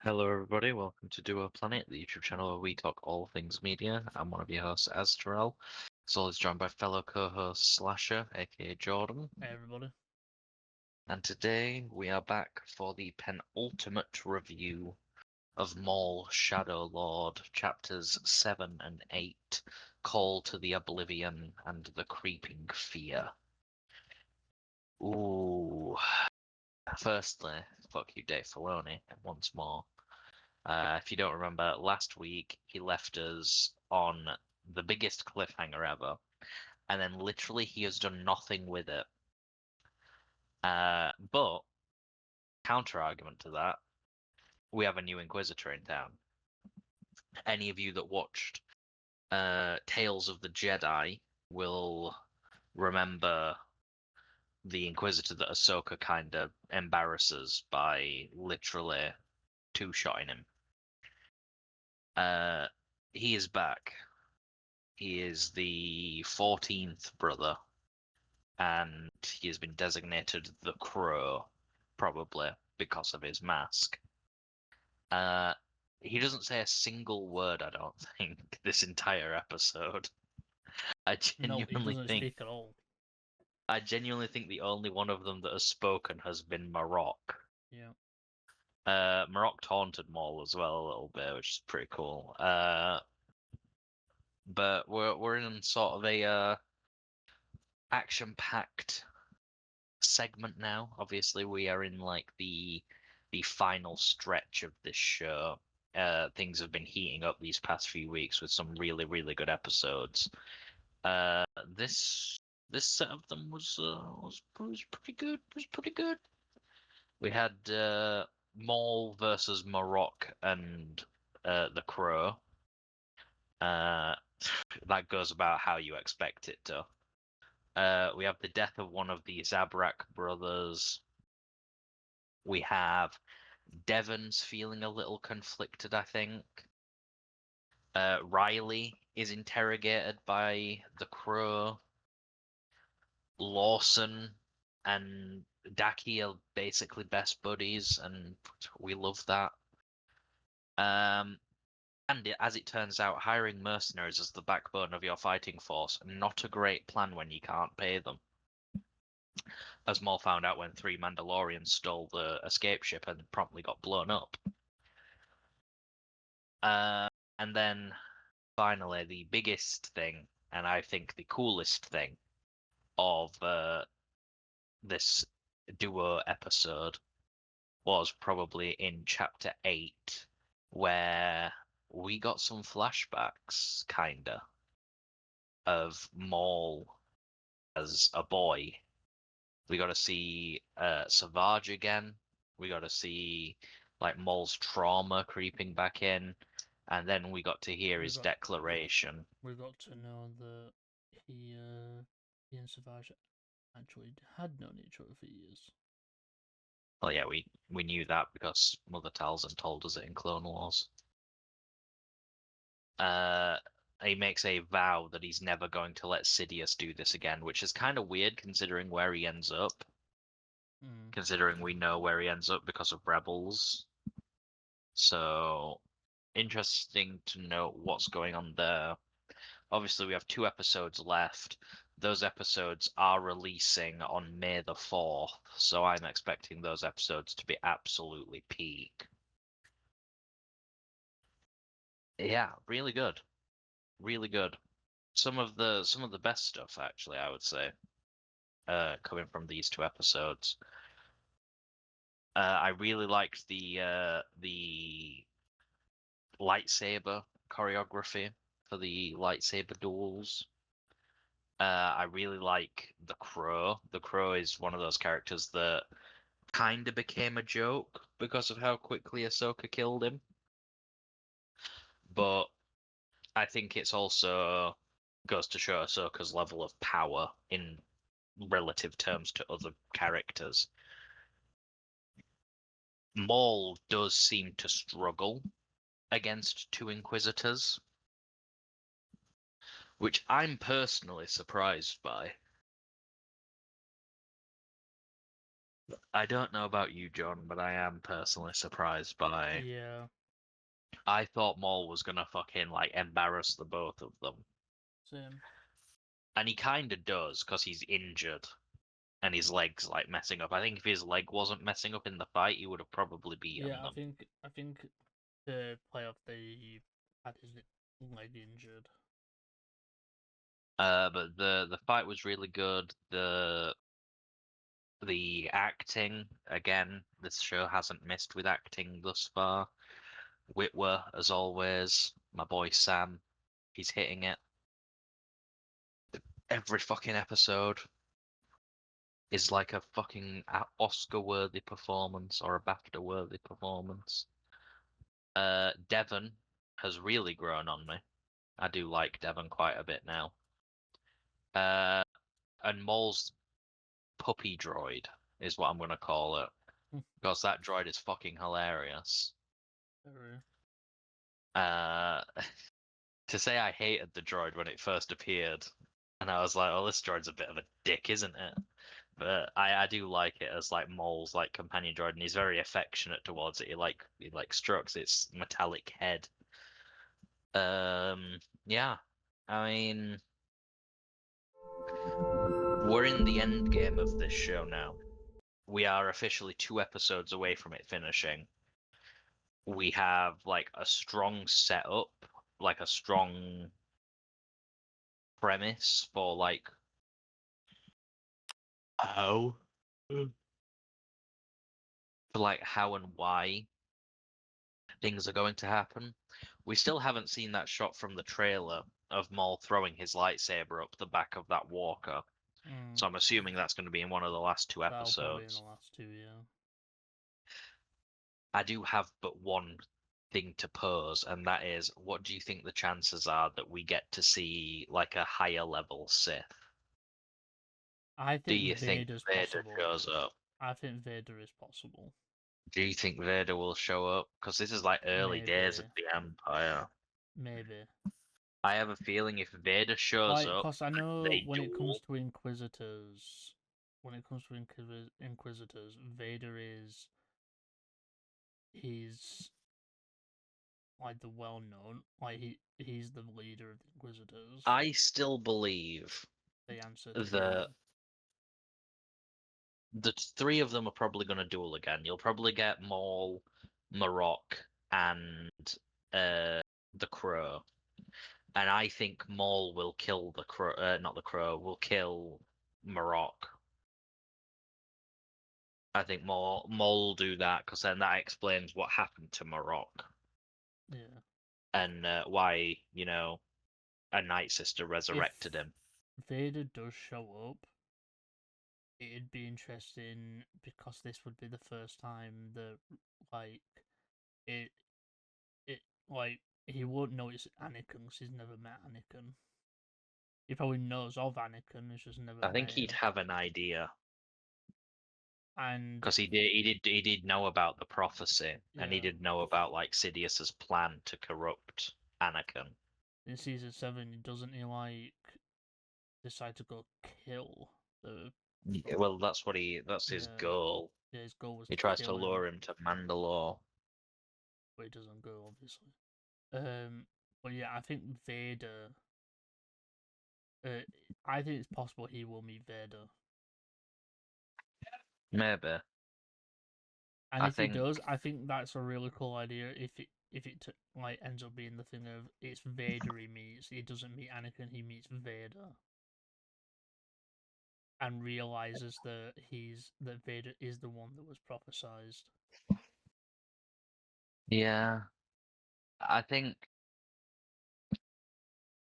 Hello, everybody. Welcome to Duo Planet, the YouTube channel where we talk all things media. I'm one of your hosts, Azteral. As always, joined by fellow co-host Slasher, aka Jordan. Hey everybody. And today we are back for the penultimate review of Maul Shadow Lord, chapters 7 and 8, Call to the Oblivion and the Creeping Fear. Ooh. Firstly, fuck you, Dave Filoni, once more. If you don't remember, last week he left us on the biggest cliffhanger ever, and then literally he has done nothing with it. But counter argument to that, we have a new Inquisitor in town. Any of you that watched Tales of the Jedi will remember the Inquisitor that Ahsoka kind of embarrasses by literally two-shotting him. He is back. He is the 14th brother, and he has been designated the Crow, probably because of his mask. Uh, he doesn't say a single word, I don't think, this entire episode. I No, he genuinely doesn't think, speak at all. I genuinely think the only one of them that has spoken has been Marok. Yeah. Marok taunted Maul as well a little bit, which is pretty cool. But we're in sort of a action-packed segment now. Obviously, we are in like the final stretch of this show. Things have been heating up these past few weeks with some really, really good episodes. Uh, this this set of them was pretty good. Was pretty good. We had Maul versus Marok and the Crow. Uh, that goes about how you expect it to. We have the death of one of the Zabrak brothers. We have Devon's feeling a little conflicted, I think. Riley is interrogated by the Crow. Lawson and Daki are basically best buddies, and we love that. And as it turns out, hiring mercenaries as the backbone of your fighting force, not a great plan when you can't pay them. As Maul found out when 3 Mandalorians stole the escape ship and promptly got blown up. And then finally, the biggest thing, and I think the coolest thing of this duo episode was probably in chapter 8, where we got some flashbacks, kinda, of Maul as a boy. We got to see Savage again. We got to see like Maul's trauma creeping back in, and then we got to hear We his got declaration. we got to know that he and Savage actually had known each other for years. Well, yeah, we knew that because Mother Talzin told us it in Clone Wars. Uh, he makes a vow that he's never going to let Sidious do this again, which is kind of weird considering where he ends up. Considering we know where he ends up because of Rebels. So interesting to know what's going on there. Obviously, we have 2 episodes left. Those episodes are releasing on May the 4th, so I'm expecting those episodes to be absolutely peak. Yeah, really good. Really good. Some of the best stuff actually, I would say, coming from these 2 episodes. I really liked the lightsaber choreography for the lightsaber duels. I really like the Crow. The Crow is one of those characters that kind of became a joke because of how quickly Ahsoka killed him. But I think it's also goes to show Ahsoka's level of power in relative terms to other characters. Maul does seem to struggle against 2 Inquisitors, which I'm personally surprised by. I don't know about you, John, but I am personally surprised by. Yeah, I thought Maul was gonna fucking like embarrass the both of them, same. and he kind of does because he's injured and his leg's like messing up. I think if his leg wasn't messing up in the fight, he would have probably beaten Yeah, I them. think I think the playoff they had his leg injured. But the fight was really good. The acting again, this show hasn't missed with acting thus far. Witwer, as always, my boy Sam, he's hitting it. Every fucking episode is like a fucking Oscar-worthy performance or a BAFTA-worthy performance. Devon has really grown on me. I do like Devon quite a bit now. Uh, and Maul's puppy droid is what I'm gonna call it because that droid is fucking hilarious. Very. Uh, to say I hated the droid when it first appeared, and I was like, "Oh, this droid's a bit of a dick, isn't it?" But I do like it as like Maul's like companion droid, and he's very affectionate towards it. He like strokes its metallic head. Yeah, I mean, we're in the end game of this show now. We are officially 2 episodes away from it finishing. We have like a strong setup, like a strong premise for like how for like how and why things are going to happen. We still haven't seen that shot from the trailer of Maul throwing his lightsaber up the back of that walker. Mm. So I'm assuming that's going to be in one of the last two That'll probably in the episodes. last two, yeah. I do have but one thing to pose, and that is, what do you think the chances are that we get to see like a higher level Sith? I Do think you think Vader's Vader possible. shows up? I think Vader is possible. Do you think Vader will show up? Because this is like early days of Maybe. the Empire. Maybe. I have a feeling if Vader shows Like, up, cause I know they when it comes duel. to Inquisitors, Inquisitors, Vader is he's like the well known, like he's the leader of the Inquisitors. I still believe They answer to that him. the three of them are probably going to duel again. You'll probably get Maul, Marok, and the Crow. And I think Maul will kill the Crow. Not the Crow. Will kill Marok. I think Maul will do that because then that explains what happened to Marok Yeah. and why a Night Sister If resurrected him. Vader does show up, it'd be interesting because this would be the first time that like it it like he won't know it's Anakin because he's never met Anakin. He probably knows of Anakin, he's just never I think met he'd him. have an idea And because he did know about the prophecy and he yeah, did know about like Sidious's plan to corrupt Anakin. in season 7, doesn't he like decide to go kill the Well, that's his yeah goal. yeah his goal was He to tries to kill him, lure him to Mandalore. but he doesn't go obviously. But yeah, I think Vader. Uh, I think it's possible he will meet Vader. Maybe. And I if he think does, I think that's a really cool idea. If it like ends up being the thing of it's Vader he meets, he doesn't meet Anakin, he meets Vader, and realizes that Vader is the one that was prophesized. yeah. I think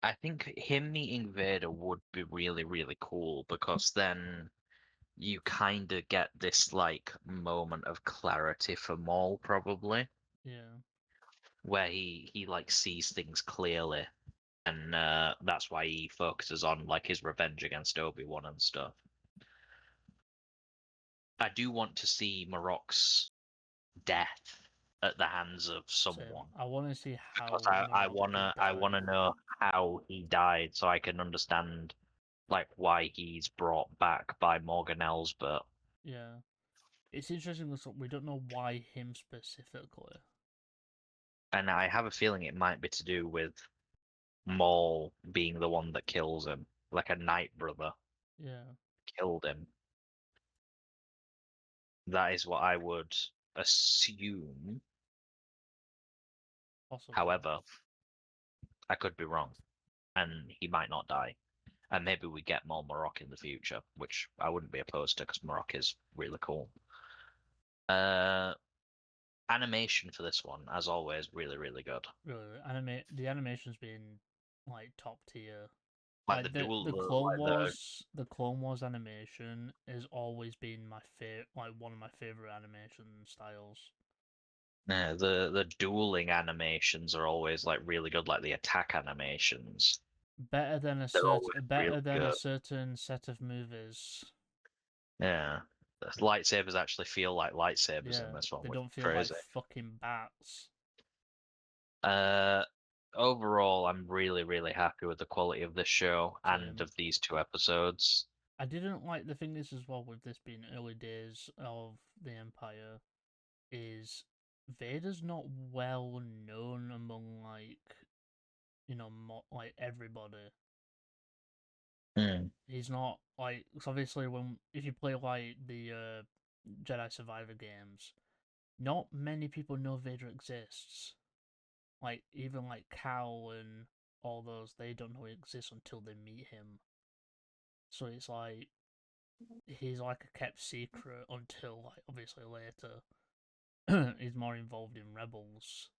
I think him meeting Vader would be really, really cool because then you kind of get this like moment of clarity for Maul probably, Yeah, where he like sees things clearly, and that's why he focuses on like his revenge against Obi-Wan and stuff. I do want to see Marok's death at the hands of same. someone I want to see because how I Marok wanna did I die. wanna know how he died so I can understand like why he's brought back by Morgan Elsbert. Yeah, It's interesting because we don't know why him specifically. And I have a feeling it might be to do with Maul being the one that kills him, like a Night Brother Yeah, killed him. That is what I would assume. possibly. However, I could be wrong, and he might not die. And maybe we get more Marok in the future, which I wouldn't be opposed to because Marok is really cool. Uh, Animation for this one, as always, really, really good. Really, the animation's been like top tier. Like the Like dual, the the Clone Wars animation has always been my favorite, like one of my favorite animation styles. the dueling animations are always like really good, like the attack animations. They're always really better than a good. certain set of movies. Yeah, the lightsabers actually feel like lightsabers in Yeah, this one, they which don't is feel like crazy. fucking bats. Uh, Overall, I'm really, really happy with the quality of this show and Same. of these two episodes. I didn't like the thing is as well with this being early days of the Empire is Vader's not well known among like like everybody. Mm. He's not like 'cause obviously when if you play like the Jedi Survivor games, not many people know Vader exists. Like even like Cal and all those, they don't know he exists until they meet him. So it's like he's like a kept secret until like obviously later he's more involved in Rebels.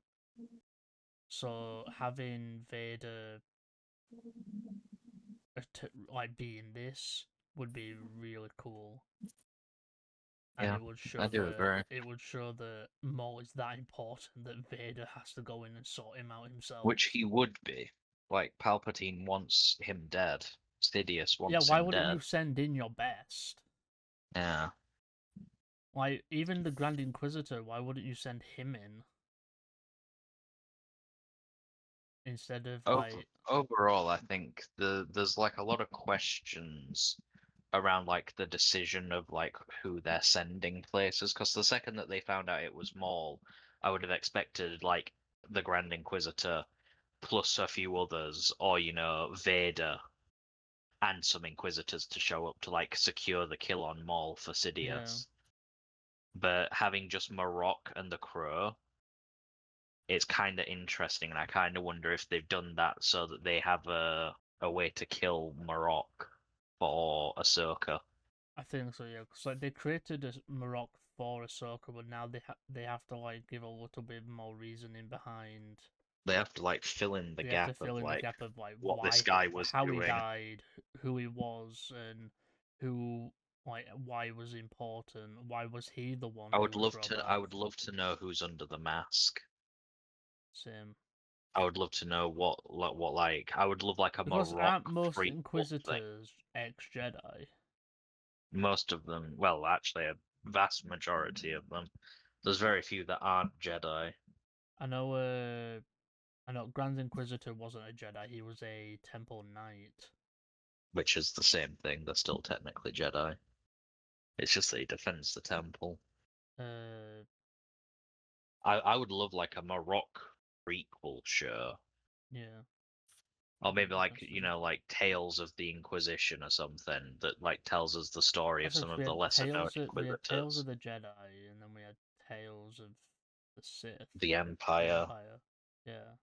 So having Vader like being this would be really cool, and Yeah, I do agree. it would show that Maul is that important that Vader has to go in and sort him out himself. Which he would be. Like Palpatine wants him dead. Sidious Yeah, wants why him wouldn't dead. you send in your best? Yeah. Like even the Grand Inquisitor, why wouldn't you send him in instead of like Overall, I think there's like a lot of questions around like the decision of like who they're sending places. Because the second that they found out it was Maul, I would have expected like the Grand Inquisitor plus a few others, or Vader and some Inquisitors to show up to like secure the kill on Maul for yeah? Sidious. But having just Marok and the Crow, it's kind of interesting, and I kind of wonder if they've done that so that they have a way to kill Marok for Ahsoka. I think so, yeah. Because like they created a Marok for Ahsoka, but now they have to like give a little bit more reasoning behind. They have to like fill in the They have to gap fill of in the like gap of like what this guy was how he doing. died, who he was, and who like why was important. Why was he the one who was brought I back? would love to know who's under the mask. Same. I would love to know what like I would love like a Because Marok aren't most prequel thing. Inquisitors ex Jedi? Most of them, well, actually, a vast majority of them. There's very few that aren't Jedi, I know. I know. Grand Inquisitor wasn't a Jedi. He was a Temple Knight. which is the same thing. They're still technically Jedi. It's just that he defends the temple. Uh, I would love like a Marok prequel show, yeah, or that'd be maybe like interesting. like Tales of the Inquisition or something that like tells us the story of That's like some of the lesser known We had Tales of Inquisitors, the Jedi, and then we had Tales of the Sith, the the Empire. Empire. Yeah,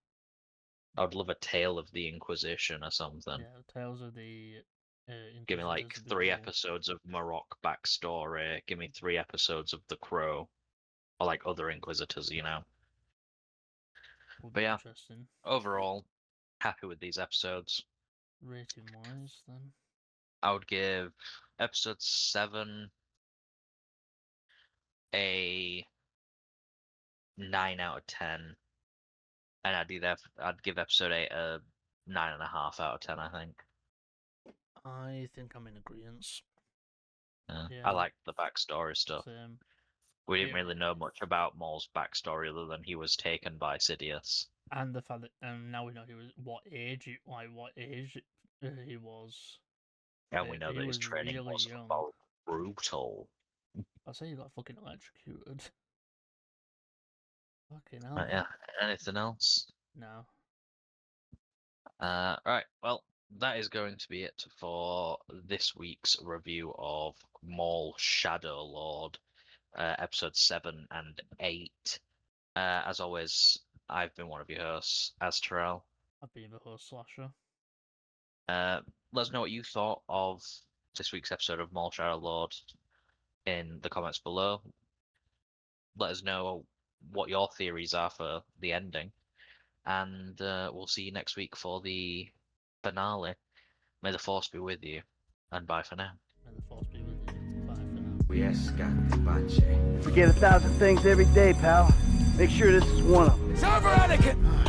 I would love a tale of the Inquisition or something. yeah. Tales of the Give me Inquisitors like would be three cool. episodes of Marok backstory. Give me three episodes of the Crow, or like other Inquisitors. Would But be yeah, interesting. overall, happy with these episodes. Rating wise, then I would give episode 7 a 9 out of 10, and I'd give episode 8 a 9.5 out of 10. I think. I think I'm in agreement. I Yeah, like the backstory stuff. same. We didn't It really know much about Maul's backstory other than he was taken by Sidious, and the fact that now we know he was what age he was. and we know He that his was training really was young. brutal. I say you got fucking electrocuted. Fucking hell. Yeah. Anything else? No. Right. Well, that is going to be it for this week's review of Maul Shadow Lord, episode 7 and 8. As always, I've been one of your hosts, Azteral. I've been the host Slasher. Let us know what you thought of this week's episode of Maul Shadow Lord in the comments below. Let us know what your theories are for the ending. And we'll see you next week for the finale. May the force be with you, and bye for now. May the force be with you. Bye for now. We escaped Pache. Forget 1,000 things every day, pal. Make sure this is one of them. It's over, Anakin!